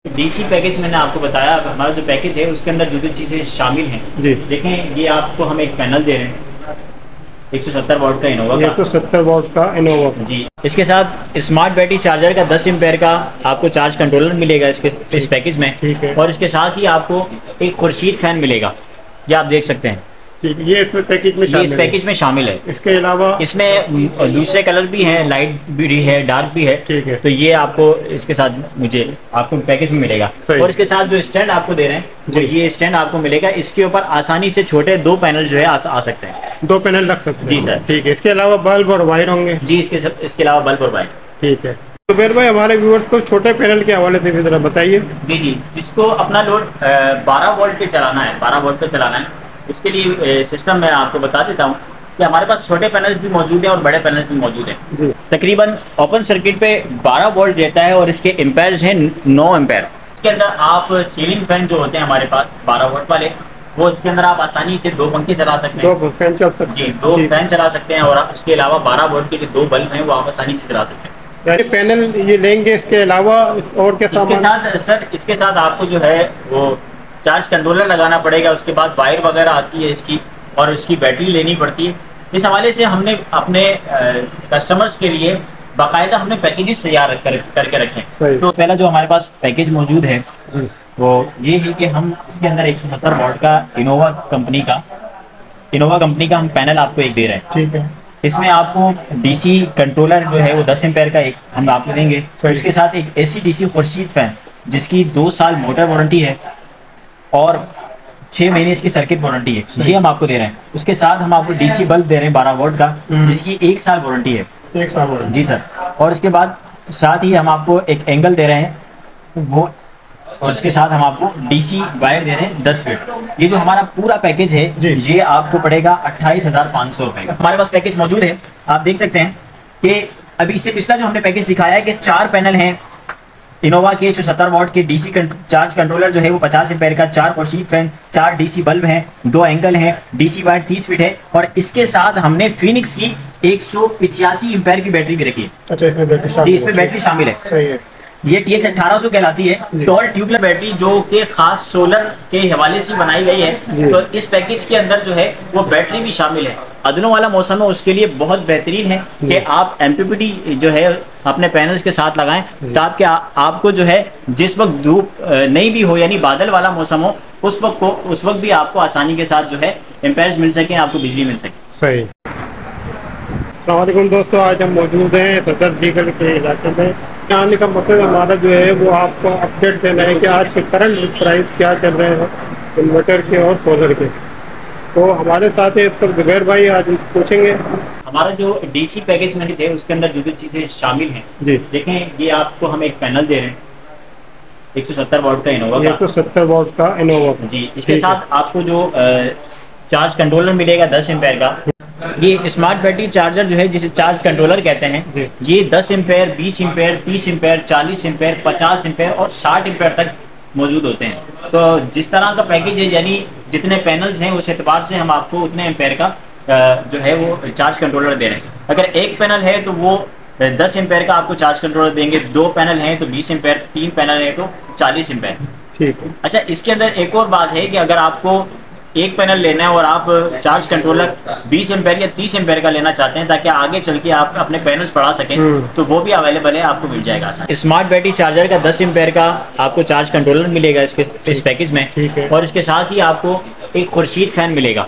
DC package मैंने आपको बताया, हमारा जो पैकेज है उसके अंदर जो जो चीज़ें शामिल हैं जी। देखें, ये आपको हम एक पैनल दे रहे हैं 170 वॉट का इनोवा का। 170 वॉट का इनोवा जी। इसके साथ स्मार्ट बैटरी चार्जर का 10 एम्पेयर का आपको चार्ज कंट्रोलर मिलेगा इस पैकेज में। ठीक है। और इसके साथ ही आपको एक खुर्शीद फैन मिलेगा, ये आप देख सकते हैं। ठीक, ये इसमें पैकेज में शामिल इस पैकेज में शामिल है। इसके अलावा इसमें दूसरे कलर भी हैं, लाइट भी है, डार्क भी है। ठीक है। तो ये आपको इसके साथ मुझे आपको पैकेज में मिलेगा। और इसके साथ जो स्टैंड आपको दे रहे हैं, जो ये स्टैंड आपको मिलेगा, इसके ऊपर आसानी से छोटे 2 पैनल जो है आ सकते हैं। 2 पैनल लग सकते हैं। जी सर। ठीक है। इसके अलावा बल्ब और वायर होंगे। जी, इसके अलावा बल्ब और वायर। ठीक है। तो जुबैर भाई, हमारे व्यूअर्स को छोटे पैनल के हवाले से भी जरा बताइए। जी, जिसको अपना लोड 12 वोल्ट पे चलाना है, 12 वोल्ट पे चलाना है, उसके लिए सिस्टम मैं आपको बता देता हूँ कि हमारे पास छोटे पैनल्स भी मौजूद हैं और बड़े पैनल्स भी मौजूद हैं। तकरीबन ओपन सर्किट पे 12 वोल्ट देता है और इसके एम्पेयर्स हैं 9 एम्पेयर। इसके अंदर आप सीलिंग फैन जो होते हैं हमारे पास 12 वोल्ट वाले, वो इसके अंदर आप आसानी से 2 पंखे चला सकते हैं। 2 फैन चल सकते हैं। जी, 2 फैन चला सकते हैं। और उसके अलावा 12 वोल्ट के जो 2 बल्ब हैं वो आप आसानी से चला सकते हैं। यानी पैनल ये लेंगे, इसके अलावा और क्या सामान? इसके साथ सर, इसके साथ आपको जो है वो चार्ज कंट्रोलर लगाना पड़ेगा। उसके बाद वायर वगैरह आती है इसकी, और इसकी बैटरी लेनी पड़ती है। इस हवाले से हमने अपने कस्टमर्स के लिए बाकायदा हमने पैकेजेस तैयार करके रखे। तो पहला जो हमारे पास पैकेज मौजूद है वो ये है कि हम इसके अंदर 170 वॉट का इनोवा कंपनी का हम पैनल आपको एक दे रहे हैं। ठीक है। इसमें आपको डीसी कंट्रोलर जो है वो 10 एम्पेयर का एक हम आपको देंगे। उसके साथ एक एसी डीसी खुर्शीद फैन जिसकी 2 साल मोटर वारंटी है और 6 महीने इसकी सर्किट वारंटी है, ये हम आपको दे रहे हैं। उसके साथ हम आपको डीसी बल्ब दे रहे हैं 12 वोल्ट का, जिसकी 1 साल वारंटी है। 1 साल वारंटी। जी सर। और उसके बाद साथ ही हम आपको एक एंगल दे रहे हैं वो, और उसके साथ हम आपको डीसी वायर दे रहे हैं 10 फीट। ये जो हमारा पूरा पैकेज है ये आपको पड़ेगा 28,500 रुपए का। हमारे पास पैकेज मौजूद है, आप देख सकते हैं कि अभी इससे पिछला जो हमने पैकेज दिखाया है कि 4 पैनल हैं इनोवा के 170 वॉट के, डीसी चार्ज कंट्रोलर जो है वो 50 एम्पेयर का, 4 खुर्शीद फैन, 4 डीसी बल्ब हैं, 2 एंगल हैं, डीसी वायर 30 फीट है। और इसके साथ हमने फिनिक्स की 185 एम्पेयर की बैटरी भी रखी है। अच्छा, इसमें बैटरी शामिल? जी, इसमें बैटरी शामिल है। सही है। ये TH 1800 कहलाती है, टॉल ट्यूबलर बैटरी, जो कि खास सोलर के हवाले से बनाई गई है। तो इस पैकेज के अंदर जो है वो बैटरी भी शामिल है। अदनों वाला मौसम है, उसके लिए बहुत बेहतरीन है कि आप MPPT जो है अपने पैनल्स के साथ लगाएं, ताकि आपको जो है जिस वक्त धूप नहीं भी हो, यानी बादल वाला मौसम हो, उस वक्त भी आपको आसानी के साथ जो है एम्पेयर्स मिल सके, आपको बिजली मिल सके। सही। अस्सलाम वालेकुम दोस्तों, आज हम मौजूद हैं सदर लीगल के इलाके में। आने का मकसद हमारा जो है वो आपको अपडेट देना है कि आज के करंट प्राइस क्या चल रहे हैं इन्वर्टर के और सोलर के। तो हमारे साथ है इस वक्त जुबैर भाई, आज उनसे पूछेंगे। हमारा जो डीसी पैकेज में है उसके अंदर जो जो चीज़ें शामिल हैं जी देखें, ये आपको हम एक पैनल दे रहे हैं 170 वॉट का इनोवा का। 170 वॉट का इनोवा जी। इसके साथ आपको जो चार्ज कंट्रोलर मिलेगा 10 एम्पेयर का। ये स्मार्ट बैटरी चार्जर जो है जिसे चार्ज कंट्रोलर कहते हैं, ये 10 ampere, 20 ampere, 30 ampere, 40 ampere, 50 ampere और 60 एम्पेयर तक मौजूद होते हैं। तो जिस तरह का पैकेज है, यानी जितने पैनल्स हैं उस एतबार से हम आपको उतने एम्पेयर का जो है वो चार्ज कंट्रोलर दे रहे हैं। अगर एक पैनल है तो वो 10 एम्पेयर का आपको चार्ज कंट्रोलर देंगे, 2 पैनल हैं तो 20 एम्पेयर, 3 पैनल हैं तो 40 एम्पेयर। ठीक है। अच्छा, इसके अंदर एक और बात है कि अगर आपको एक पैनल लेना है और आप चार्ज कंट्रोलर 20 एम्पेयर या 30 एम्पेयर का लेना चाहते हैं ताकि आगे चल के आप अपने पैनल्स बढ़ा सकें, तो वो भी अवेलेबल है, आपको मिल जाएगा। स्मार्ट बैटरी चार्जर का 10 एम्पेयर का आपको चार्ज कंट्रोलर मिलेगा इस पैकेज में। ठीक है। और इसके साथ ही आपको एक खुर्शीद फैन मिलेगा,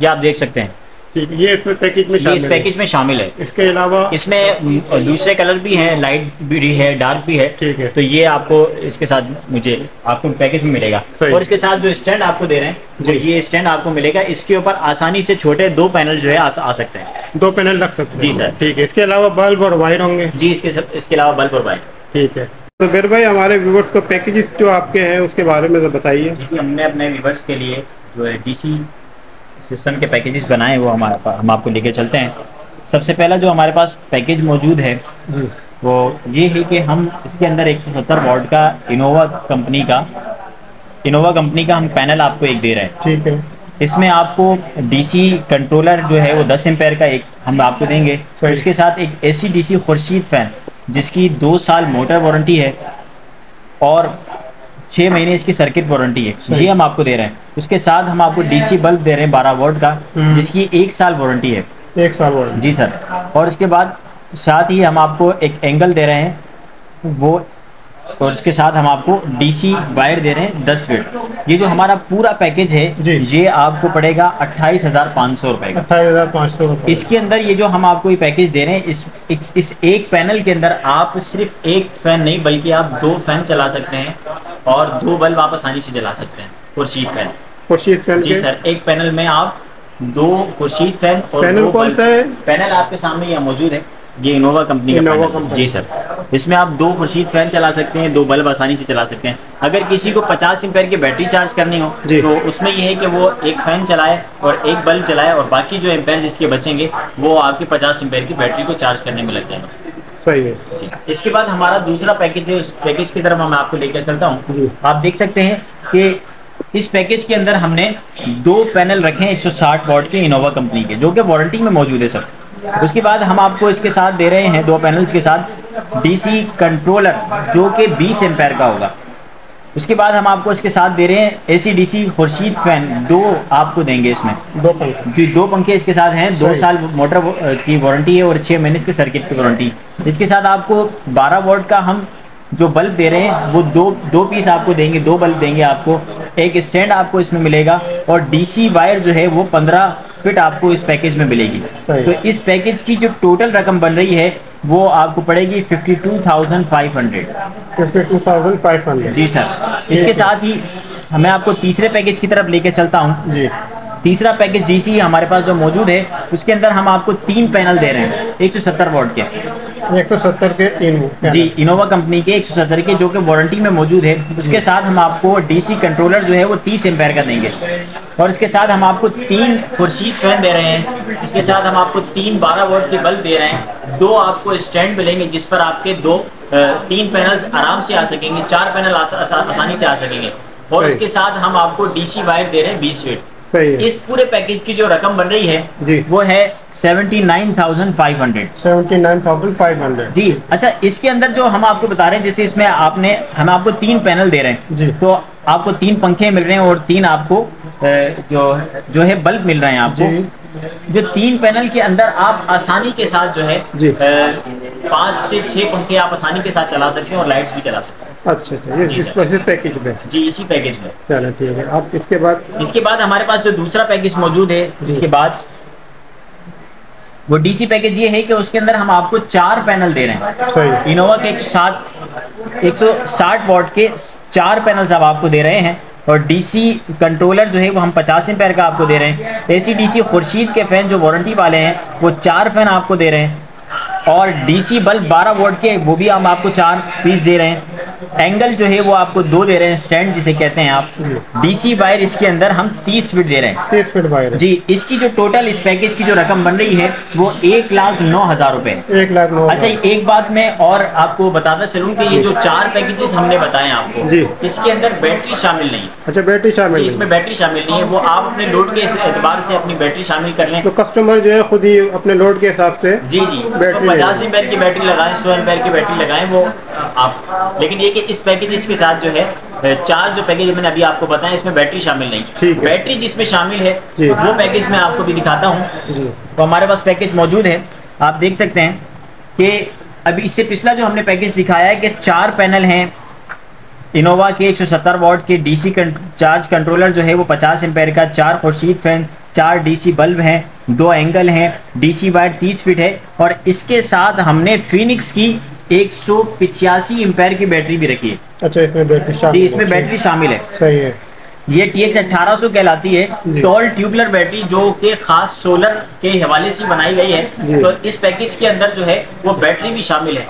ये आप देख सकते हैं। ठीक, ये इसमें पैकेज में शामिल? इस पैकेज में शामिल है। इसके अलावा इसमें दूसरे कलर भी हैं, लाइट भी है, डार्क भी है। ठीक है। तो ये आपको इसके साथ मुझे आपको पैकेज में मिलेगा। और इसके साथ जो स्टैंड आपको दे रहे हैं, जो ये स्टैंड आपको मिलेगा, इसके ऊपर आसानी से छोटे 2 पैनल जो है आ सकते हैं। 2 पैनल लग सकते हैं। जी सर। ठीक है। इसके अलावा बल्ब और वायर होंगे? जी, इसके अलावा बल्ब और वायर। ठीक है। तो फिर भाई, हमारे व्यूवर्स को पैकेजेस जो आपके हैं उसके बारे में तो बताइए। जी, हमने अपने व्यूवर्स के लिए जो है डीसी सिस्टम के पैकेजेस बनाए, वो हम आपको लेके चलते हैं। सबसे पहला जो हमारे पास पैकेज मौजूद है वो ये है कि हम इसके अंदर 170 वॉट का इनोवा कंपनी का हम पैनल आपको एक दे रहे हैं। ठीक है। इसमें आपको डीसी कंट्रोलर जो है वो 10 एम्पेयर का एक हम आपको देंगे। उसके साथ एक एसी डीसी खुर्शीद फैन जिसकी 2 साल मोटर वारंटी है और 6 महीने इसकी सर्किट वारंटी है, ये हम आपको दे रहे हैं। उसके साथ हम आपको डीसी बल्ब दे रहे हैं 12 वोल्ट का, जिसकी 1 साल वारंटी है। 1 साल वारंटी, जी सर। और उसके बाद साथ ही हम आपको एक एंगल दे रहे हैं वो, और उसके साथ हम आपको डीसी वायर दे रहे हैं 10 फीट। ये जो हमारा पूरा पैकेज है ये आपको पड़ेगा 28,500 रुपए का। 28,500 रुपए। इसके अंदर ये जो हम आपको ये पैकेज दे रहे हैं, इस एक पैनल के अंदर आप सिर्फ एक फैन नहीं बल्कि आप 2 फैन चला सकते हैं और 2 बल्ब आप आसानी से जला सकते हैं। खुर्शीद फैन, खुर्शीद फैन जी सर। एक पैनल में आप 2 खुर्शीद फैन और पैनल कौन सा है? पैनल आपके सामने यहाँ मौजूद है, ये इनोवा कंपनी का पैनल। जी सर। इसमें आप 2 खुर्शीद फैन चला सकते हैं, 2 बल्ब आसानी से चला सकते हैं। अगर किसी को 50 एम्पेयर की बैटरी चार्ज करनी हो तो उसमें ये है कि वो एक फैन चलाए और एक बल्ब चलाए और बाकी जो एम्पेयर जिसके बचेंगे वो आपके 50 एम्पेयर की बैटरी को चार्ज करने में लग जाएंगे। सही है। इसके बाद हमारा दूसरा पैकेज है, उस पैकेज की तरफ मैं आपको लेकर चलता हूँ। आप देख सकते हैं कि इस पैकेज के अंदर हमने 2 पैनल रखे हैं 160 वॉट के इनोवा कंपनी के, जो कि वारंटी में मौजूद है सर। उसके बाद हम आपको इसके साथ दे रहे हैं 2 पैनल्स के साथ डीसी कंट्रोलर जो कि 20 एम्पेयर का होगा। उसके बाद हम आपको इसके साथ दे रहे हैं एसी डीसी खुर्शीद फैन 2 आपको देंगे। इसमें 2 पंखे, जी 2 पंखे इसके साथ हैं। 2 साल मोटर की वारंटी है और 6 महीने इसके सर्किट की वारंटी। इसके साथ आपको 12 वोल्ट का हम जो बल्ब दे रहे हैं वो 2 पीस आपको देंगे, 2 बल्ब देंगे आपको। एक स्टैंड आपको इसमें मिलेगा और डीसी वायर जो है वो 15 फीट आपको इस पैकेज में मिलेगी। तो इस पैकेज की जो टोटल रकम बन रही है वो आपको पड़ेगी 52,500। 52,500। जी सर। इसके साथ ही मैं आपको तीसरे पैकेज की तरफ लेके चलता हूँ। जी। तीसरा पैकेज डीसी हमारे पास जो मौजूद है उसके अंदर हम आपको 3 पैनल दे रहे हैं 170 वॉट के। 170 के 3 जी, इनोवा कंपनी के 170 के, जो कि वारंटी में मौजूद है। उसके साथ हम आपको डीसी कंट्रोलर जो है वो 30 एम्पेयर का देंगे और इसके साथ हम आपको 3 खुर्शीद फैन दे रहे हैं। इसके साथ हम आपको 3 12 वोल्ट के बल्ब दे रहे हैं। 2 आपको स्टैंड मिलेंगे जिस पर आपके 3 पैनल्स आराम से आ सकेंगे, 4 पैनल आसानी से आ सकेंगे। और इसके साथ हम आपको डीसी वायर दे रहे हैं 20 फीट। इस पूरे पैकेज की जो रकम बन रही है वो है 79,500। 79,500 जी। अच्छा, इसके अंदर जो हम आपको बता रहे हैं, जैसे इसमें हम आपको 3 पैनल दे रहे हैं तो आपको 3 पंखे मिल रहे हैं और 3 आपको जो है बल्ब मिल रहे हैं आपको। जो 3 पैनल के अंदर आप आसानी के साथ जो है 5 से 6 पंखे आप आसानी के साथ चला सकते हैं और लाइट्स भी चला सकते हैं। अच्छा, ये इस पैकेज में? जी, इसी पैकेज में। चलो ठीक है। अब इसके बाद हमारे पास जो दूसरा पैकेज मौजूद है, इसके बाद वो डीसी पैकेज ये है कि उसके अंदर हम आपको 4 पैनल दे रहे हैं। सही। इनोवा के 160 वॉट के 4 पैनल्स अब आपको दे रहे हैं और डीसी कंट्रोलर जो है वो हम 50 एम्पेयर का आपको दे रहे हैं। एसी डीसी खुर्शीद के फैन जो वारंटी वाले हैं वो 4 फैन आपको दे रहे हैं और डीसी बल्ब 12 वोल्ट के वो भी हम आपको 4 पीस दे रहे हैं। एंगल जो है वो आपको 2 दे रहे हैं, स्टैंड जिसे कहते हैं आप। डीसी वायर इसके अंदर हम 30 फीट दे रहे हैं। 30 फीट वायर। जी। इसकी जो टोटल इस पैकेज की जो रकम बन रही है वो 1,09,000 रुपए। 1,09,000। अच्छा, एक बात मैं और आपको बताता चलूं कि ये जो 4 पैकेजेस हमने बताए आपको जी, इसके अंदर बैटरी शामिल नहीं। अच्छा, बैटरी शामिल नहीं? इसमें बैटरी शामिल नहीं है। वो आप अपने लोड के एतबार से अपनी बैटरी शामिल कर लें। तो कस्टमर जो है खुद ही अपने लोड के हिसाब से जी 50 एम्पेयर की बैटरी लगाएं, 100 एम्पेयर की बैटरी लगाएं वो आप। लेकिन ये कि इस पैकेज के साथ जो है 4 जो पैकेज मैंने अभी आपको बताया इसमें बैटरी शामिल नहीं। ठीक है। बैटरी जिसमें शामिल है वो पैकेज मैं आपको भी दिखाता हूँ। तो हमारे पास पैकेज मौजूद है, आप देख सकते हैं कि अभी इससे पिछला जो हमने पैकेज दिखाया है कि 4 पैनल हैं इनोवा के 170 वॉट के, डीसी चार्ज कंट्रोलर जो है वो 50 एम्पेयर का, 4 खुर्शीद फैन, 4 डीसी बल्ब हैं, 2 एंगल हैं, डीसी वायर 30 फीट है और इसके साथ हमने फिनिक्स की 185 एम्पेयर की बैटरी भी रखी है। अच्छा, इसमें बैटरी शामिल? जी, इसमें बैटरी शामिल है। सही है। ये TX 1800 कहलाती है, टॉल ट्यूबुलर बैटरी, जो कि खास सोलर के हवाले से बनाई गई है। तो इस पैकेज के अंदर जो है वो बैटरी भी शामिल है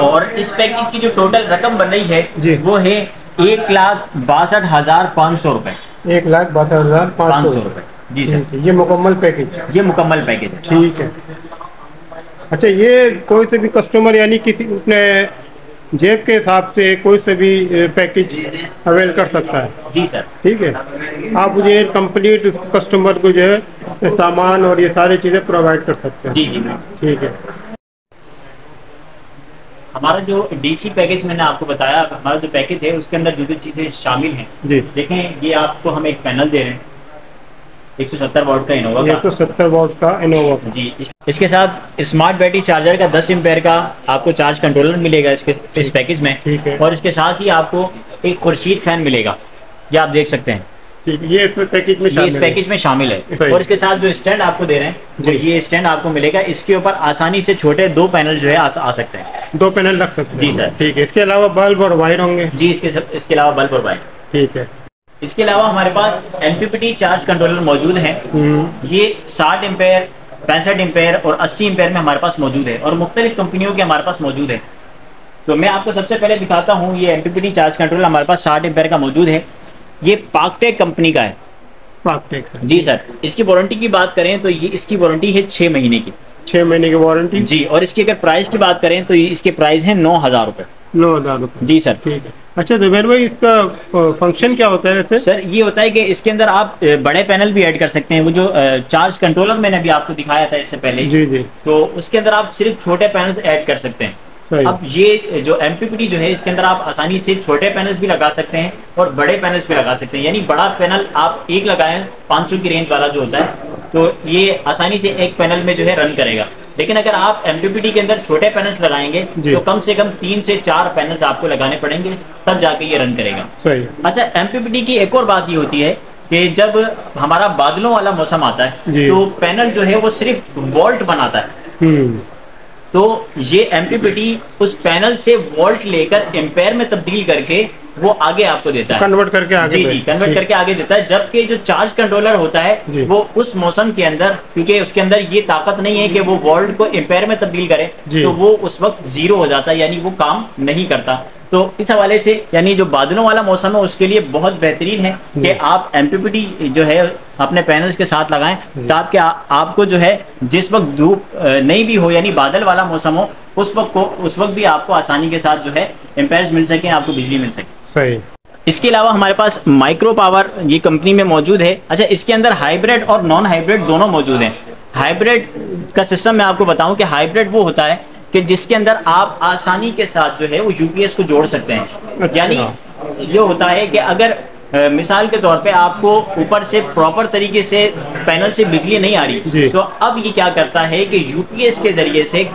और इस पैकेज की जो टोटल रकम बन रही है वो है 1,62,500 रुपए। 1,62,500 रुपए। जी सर। ये मुकम्मल पैकेज? ये मुकम्मल पैकेज है। ठीक है। अच्छा, ये कोई से भी कस्टमर यानी किसी अपने जेब के हिसाब से कोई से भी पैकेज अवेल कर सकता है? जी सर। ठीक है। आप मुझे कंप्लीट कस्टमर को जो है सामान और ये सारी चीज़ें प्रोवाइड कर सकते हैं? जी जी। ठीक है। हमारा जो डीसी पैकेज मैंने आपको बताया, हमारा जो पैकेज है उसके अंदर जो जो चीज़ें शामिल हैं जी, देखें, ये आपको हम एक पैनल दे रहे हैं 170 वॉट का इनोवा का। 170 वॉट का इनोवा जी। इसके साथ स्मार्ट बैटरी चार्जर का 10 एम्पेयर का आपको चार्ज कंट्रोलर मिलेगा इस पैकेज में। ठीक है। और इसके साथ ही आपको एक खुर्शीद फैन मिलेगा, ये आप देख सकते हैं। ठीक है, ये इसमें पैकेज में शामिल इस पैकेज में शामिल है। और इसके साथ जो स्टैंड आपको दे रहे हैं वो ये स्टैंड आपको मिलेगा। इसके ऊपर आसानी से छोटे 2 पैनल जो है आ सकते हैं। 2 पैनल रख सकते हैं। जी सर। ठीक है। इसके अलावा बल्ब और वायर होंगे? जी, इसके अलावा बल्ब और वायर। ठीक है। इसके अलावा हमारे पास MPPT चार्ज कंट्रोलर मौजूद है। ये 60 एम्पेयर, 65 एम्पेयर और 80 एम्पेयर में हमारे पास मौजूद है और मुख्तलिफ कंपनियों के हमारे पास मौजूद है। तो मैं आपको सबसे पहले दिखाता हूँ, ये MPPT चार्ज कंट्रोलर हमारे पास 60 एम्पेयर का मौजूद है। ये पाकटेक कंपनी का है। पाकटेक? जी सर। इसकी वारंटी की बात करें तो ये इसकी वारंटी है 6 महीने की। 6 महीने की वारंटी? जी। और इसकी अगर प्राइस की बात करें तो इसके प्राइस है 9,000 रुपए। 9,000 रुपए? जी सर। ठीक है। अच्छा जुबैर भाई, इसका फंक्शन क्या होता है वैसे? सर ये होता है कि इसके अंदर आप बड़े पैनल भी ऐड कर सकते हैं। वो जो चार्ज कंट्रोलर मैंने अभी आपको दिखाया था इससे पहले, जी जी, तो उसके अंदर आप सिर्फ छोटे पैनल्स ऐड कर सकते हैं। अब ये जो MPPT जो है इसके अंदर आप आसानी से छोटे पैनल्स भी लगा सकते हैं और बड़े पैनल्स भी लगा सकते हैं। यानी बड़ा पैनल आप एक लगाएं 500 की रेंज वाला जो होता है, तो ये आसानी से एक पैनल में जो है रन करेगा। लेकिन अगर आप MPPT के अंदर छोटे पैनल्स लगाएंगे तो कम से कम 3 से 4 पैनल्स आपको लगाने पड़ेंगे, तब जाके ये रन करेगा। सही। अच्छा, MPPT की एक और बात ये होती है कि जब हमारा बादलों वाला मौसम आता है तो पैनल जो है वो सिर्फ वोल्ट बनाता है। तो ये MPPT उस पैनल से वोल्ट लेकर एम्पेयर में तब्दील करके वो आगे आपको देता है, कन्वर्ट करके आगे। जी, कन्वर्ट करके आगे देता है। जबकि जो चार्ज कंट्रोलर होता है वो उस मौसम के अंदर, क्योंकि उसके अंदर ये ताकत नहीं है कि वो वोल्ट को एम्पेयर में तब्दील करे, तो वो उस वक्त 0 हो जाता है, यानी वो काम नहीं करता। तो इस हवाले से यानी जो बादलों वाला मौसम है उसके लिए बहुत बेहतरीन है कि आप MPPT जो है अपने पैनल्स के साथ लगाएं, ताकि आपको जो है जिस वक्त धूप नहीं भी हो यानी बादल वाला मौसम हो, उस वक्त भी आपको आसानी के साथ जो है एम्पेयर्स मिल सके, आपको बिजली मिल सके। सही। इसके अलावा हमारे पास माइक्रो पावर ये कंपनी में मौजूद है। अच्छा, इसके अंदर हाइब्रिड और नॉन हाइब्रिड दोनों मौजूद हैं। हाइब्रिड का सिस्टम मैं आपको बताऊं कि हाइब्रिड वो होता है कि जिसके अंदर आप आसानी के साथ जो है वो UPS को जोड़ सकते हैं। अच्छा। यानी ये होता है कि अगर मिसाल के तौर पे आपको ऊपर से प्रॉपर तरीके से पैनल से बिजली नहीं आ रही, तो अब ये क्या करता है कि UPS के जरिए से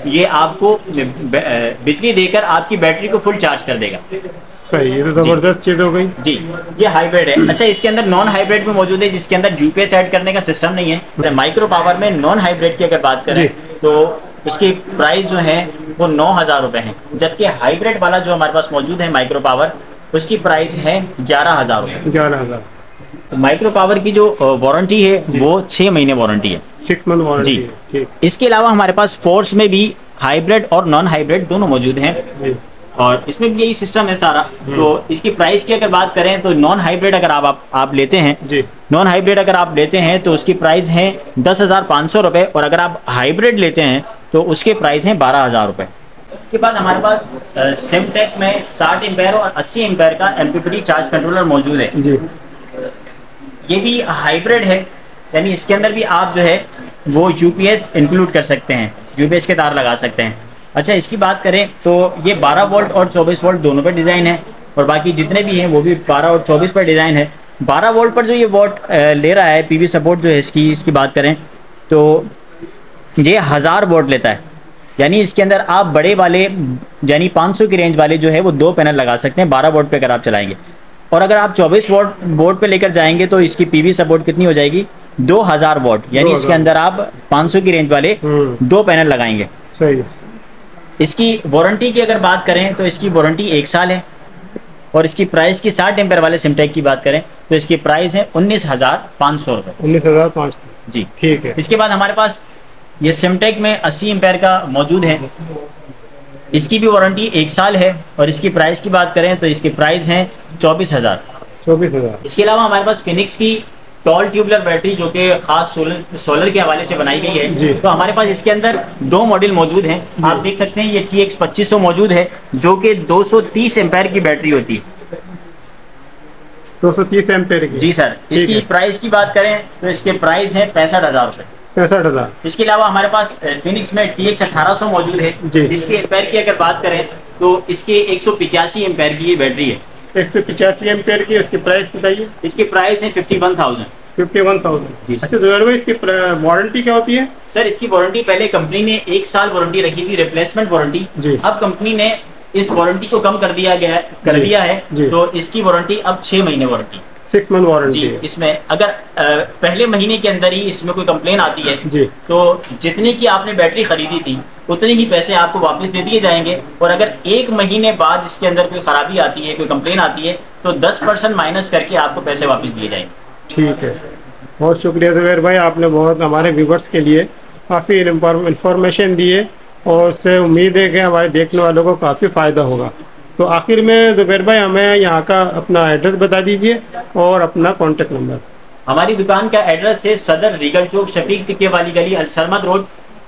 ये आपको बिजली देकर आपकी बैटरी को फुल चार्ज कर देगा। सही, ये तो जबरदस्त चीज हो गई। जी, ये हाइब्रिड है। अच्छा, इसके अंदर नॉन हाइब्रिड भी मौजूद है जिसके अंदर UPS ऐड करने का सिस्टम नहीं है। माइक्रो पावर में नॉन हाइब्रिड की अगर बात करें तो उसकी प्राइस जो है वो 9,000 रुपए है, जबकि हाइब्रिड वाला जो हमारे पास मौजूद है माइक्रो पावर, उसकी प्राइस है 11,000 रुपए। 11,000। तो माइक्रो पावर की जो वारंटी है वो 6 महीने वारंटी है। 6 मंथ वारंटी। जी। इसके अलावा हमारे पास फोर्स में भी हाइब्रिड और नॉन हाइब्रिड दोनों मौजूद हैं और इसमें भी यही सिस्टम है सारा। तो इसकी प्राइस की अगर बात करें तो नॉन हाइब्रिड अगर आप लेते हैं, नॉन हाइब्रिड अगर आप लेते हैं तो उसकी प्राइस है 10,500 रुपए, और अगर आप हाइब्रिड लेते हैं तो उसके प्राइस हैं 12,000 रुपए। इसके बाद हमारे पास सिमटेक में 60 एम्पेयर और 80 एम्पेयर का MPPT चार्ज कंट्रोलर मौजूद है। ये भी हाइब्रिड है, यानी इसके अंदर भी आप जो है वो UPS इंक्लूड कर सकते हैं, UPS के तार लगा सकते हैं। अच्छा, इसकी बात करें तो ये 12 वोल्ट और 24 वोल्ट दोनों पर डिज़ाइन है और बाकी जितने भी हैं वो भी 12 और 24 पर डिज़ाइन है। 12 वोल्ट पर जो ये वोल्ट ले रहा है, PV सपोर्ट जो है इसकी बात करें तो ये 1000 वोल्ट लेता है। यानी इसके अंदर आप बड़े वाले यानी 500 की रेंज वाले जो है वो 2 पैनल लगा सकते हैं 12 वोल्ट पे अगर आप चलाएंगे। और अगर आप 24 वोल्ट पे लेकर जाएंगे तो इसकी PV सपोर्ट कितनी हो जाएगी, 2000 वोल्ट, यानी इसके अंदर आप 500 की रेंज वाले 2 पैनल लगाएंगे। सही। इसकी वारंटी की अगर बात करें तो इसकी वारंटी 1 साल है और इसकी प्राइस की 60 एम्पेयर वाले सिमटेक की बात करें तो इसकी प्राइस है 19,500 रुपये। 19,500। जी, ठीक है। इसके बाद हमारे पास ये सिमटेक में 80 एम्पेयर का मौजूद है। इसकी भी वारंटी 1 साल है और इसकी प्राइस की बात करें तो इसकी प्राइस है 24,000। 24,000। इसके अलावा हमारे पास फिनिक्स की टॉल ट्यूबलर बैटरी जो कि खास सोलर के हवाले से बनाई गई है, तो हमारे पास इसके अंदर 2 मॉडल मौजूद हैं। आप देख सकते हैं ये TX 2500 मौजूद है जो कि 230 एम्पेयर की बैटरी होती है। 230 एम्पेयर की? जी सर। इसकी प्राइस की बात करें तो इसके प्राइस है 65,000 रुपये। 65,000। इसके अलावा हमारे पास फिनिक्स में TX 1800 मौजूद है। जी। इसके एम्पेयर की अगर बात करें तो इसके 185 एम्पेयर की ये बैटरी है। 185 एम्पेयर की। इसकी प्राइस बताइए। इसकी प्राइस है 51,000। 51,000। जी। अच्छा जुबैर भाई, इसकी वारंटी क्या होती है? सर इसकी वारंटी पहले कंपनी ने 1 साल वारंटी रखी थी, रिप्लेसमेंट वारंटी। जी। अब कंपनी ने इस वारंटी को कम कर दिया है जी। तो इसकी वारंटी अब 6 महीने वारंटी। 6 मंथ वारंटी जी। है। इसमें अगर पहले महीने के अंदर ही इसमें कोई कंप्लेन आती है जी। तो जितनी की आपने बैटरी खरीदी थी उतने ही पैसे आपको वापस दे दिए जाएंगे, और अगर 1 महीने बाद इसके अंदर कोई खराबी आती है, कोई कंप्लेन आती है तो 10% माइनस करके आपको पैसे वापस दिए जाएंगे। ठीक है, बहुत शुक्रिया जुबैर भाई, आपने बहुत हमारे व्यूवर्स के लिए काफ़ी इंफॉर्मेशन दी है और उससे उम्मीद है कि हमारे देखने वालों को काफ़ी फ़ायदा होगा। तो आखिर में जुबैर भाई हमें यहाँ का अपना एड्रेस बता दीजिए और अपना कॉन्टेक्ट नंबर। हमारी दुकान का एड्रेस है सदर रीगल चौक, शफीक तिक्के वाली गली, Al Sarmad road,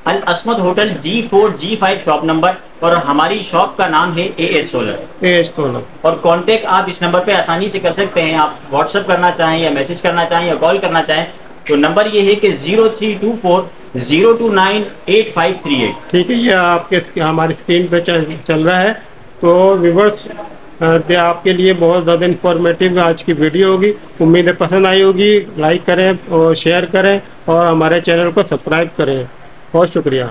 Al Asmad hotel, G4 G5 shop number, और हमारी शॉप का नाम है AH सोलर। और कांटेक्ट आप इस नंबर पे आसानी से कर सकते हैं। आप व्हाट्सएप करना चाहें या मैसेज करना चाहें या कॉल करना चाहें तो नंबर ये है कि 0324 029 8538। ठीक है, ये आपके हमारी स्क्रीन पे चल रहा है। तो व्यूवर्स आपके लिए बहुत ज़्यादा इंफॉर्मेटिव आज की वीडियो होगी, उम्मीद है पसंद आई होगी। लाइक करें और शेयर करें और हमारे चैनल को सब्सक्राइब करें। बहुत शुक्रिया।